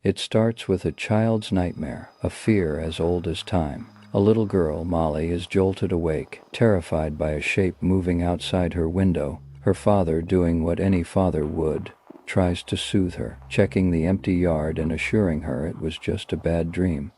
It starts with a child's nightmare, a fear as old as time. A little girl, Molly, is jolted awake, terrified by a shape moving outside her window. Her father, doing what any father would, tries to soothe her, checking the empty yard and assuring her it was just a bad dream.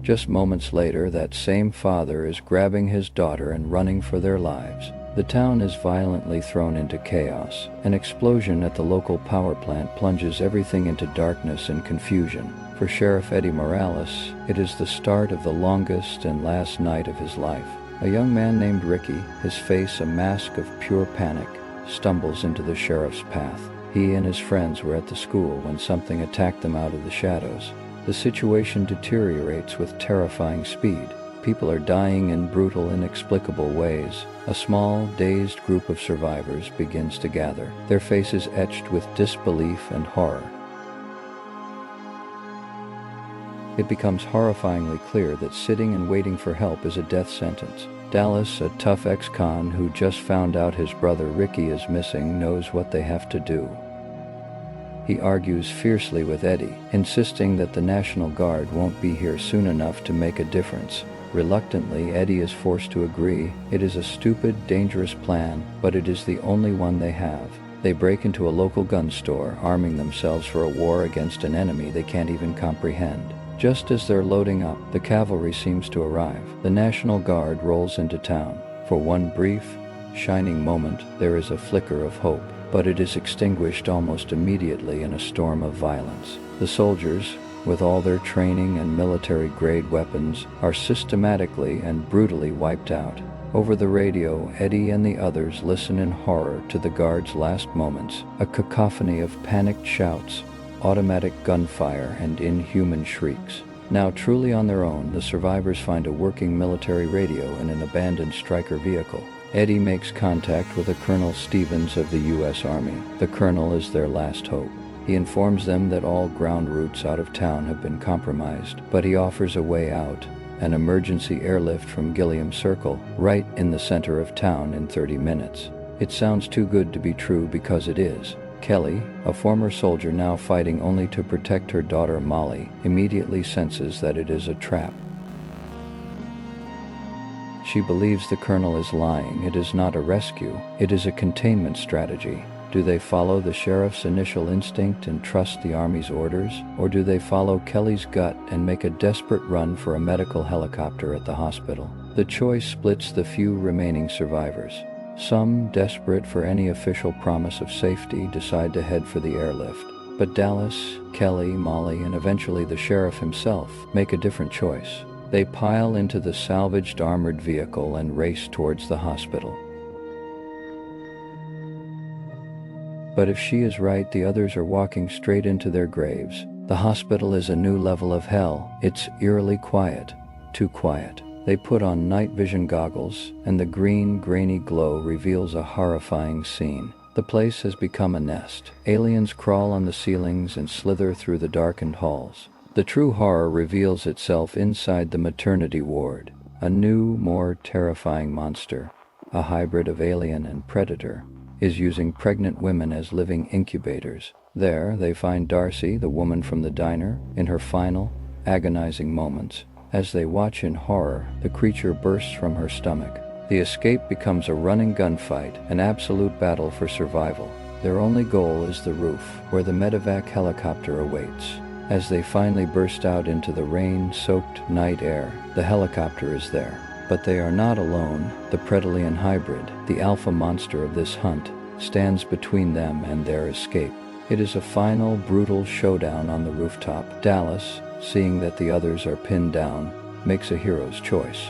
Just moments later, that same father is grabbing his daughter and running for their lives. The town is violently thrown into chaos. An explosion at the local power plant plunges everything into darkness and confusion. For Sheriff Eddie Morales, it is the start of the longest and last night of his life. A young man named Ricky, his face a mask of pure panic, stumbles into the sheriff's path. He and his friends were at the school when something attacked them out of the shadows. The situation deteriorates with terrifying speed. People are dying in brutal, inexplicable ways. A small, dazed group of survivors begins to gather, their faces etched with disbelief and horror. It becomes horrifyingly clear that sitting and waiting for help is a death sentence. Dallas, a tough ex-con who just found out his brother Ricky is missing, knows what they have to do. He argues fiercely with Eddie, insisting that the National Guard won't be here soon enough to make a difference. Reluctantly, Eddie is forced to agree. It is a stupid, dangerous plan, but it is the only one they have. They break into a local gun store, arming themselves for a war against an enemy they can't even comprehend. Just as they're loading up, the cavalry seems to arrive. The National Guard rolls into town. For one brief, shining moment, there is a flicker of hope, but it is extinguished almost immediately in a storm of violence. The soldiers, with all their training and military-grade weapons, are systematically and brutally wiped out. Over the radio, Eddie and the others listen in horror to the Guard's last moments, a cacophony of panicked shouts, automatic gunfire, and inhuman shrieks. Now truly on their own, the survivors find a working military radio in an abandoned Stryker vehicle. Eddie makes contact with a Colonel Stevens of the U.S. Army. The colonel is their last hope. He informs them that all ground routes out of town have been compromised, but he offers a way out, an emergency airlift from Gilliam Circle, right in the center of town in 30 minutes. It sounds too good to be true because it is. Kelly, a former soldier now fighting only to protect her daughter Molly, immediately senses that it is a trap. She believes the colonel is lying. It is not a rescue, it is a containment strategy. Do they follow the sheriff's initial instinct and trust the Army's orders, or do they follow Kelly's gut and make a desperate run for a medical helicopter at the hospital? The choice splits the few remaining survivors. Some, desperate for any official promise of safety, decide to head for the airlift. But Dallas, Kelly, Molly, and eventually the sheriff himself make a different choice. They pile into the salvaged armored vehicle and race towards the hospital. But if she is right, the others are walking straight into their graves. The hospital is a new level of hell. It's eerily quiet. Too quiet. They put on night vision goggles, and the green, grainy glow reveals a horrifying scene. The place has become a nest. Aliens crawl on the ceilings and slither through the darkened halls. The true horror reveals itself inside the maternity ward. A new, more terrifying monster, a hybrid of alien and predator, is using pregnant women as living incubators. There, they find Darcy, the woman from the diner, in her final, agonizing moments. As they watch in horror, the creature bursts from her stomach. The escape becomes a running gunfight, an absolute battle for survival. Their only goal is the roof, where the medevac helicopter awaits. As they finally burst out into the rain-soaked night air, the helicopter is there. But they are not alone. The Predalien hybrid, the alpha monster of this hunt, stands between them and their escape. It is a final, brutal showdown on the rooftop. Dallas, seeing that the others are pinned down, makes a hero's choice.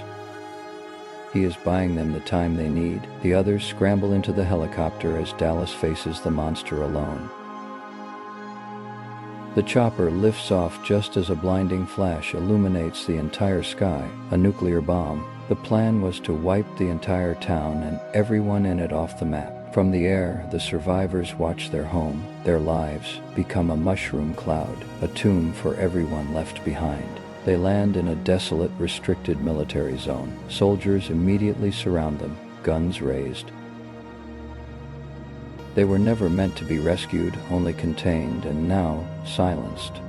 He is buying them the time they need. The others scramble into the helicopter as Dallas faces the monster alone. The chopper lifts off just as a blinding flash illuminates the entire sky, a nuclear bomb. The plan was to wipe the entire town and everyone in it off the map. From the air, the survivors watch their home, their lives, become a mushroom cloud, a tomb for everyone left behind. They land in a desolate, restricted military zone. Soldiers immediately surround them, guns raised. They were never meant to be rescued, only contained, and now silenced.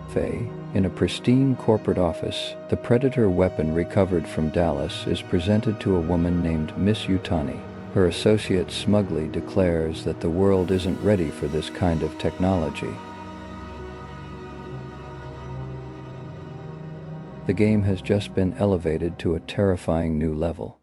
Faye, in a pristine corporate office, the Predator weapon recovered from Dallas is presented to a woman named Miss Yutani. Her associate smugly declares that the world isn't ready for this kind of technology. The game has just been elevated to a terrifying new level.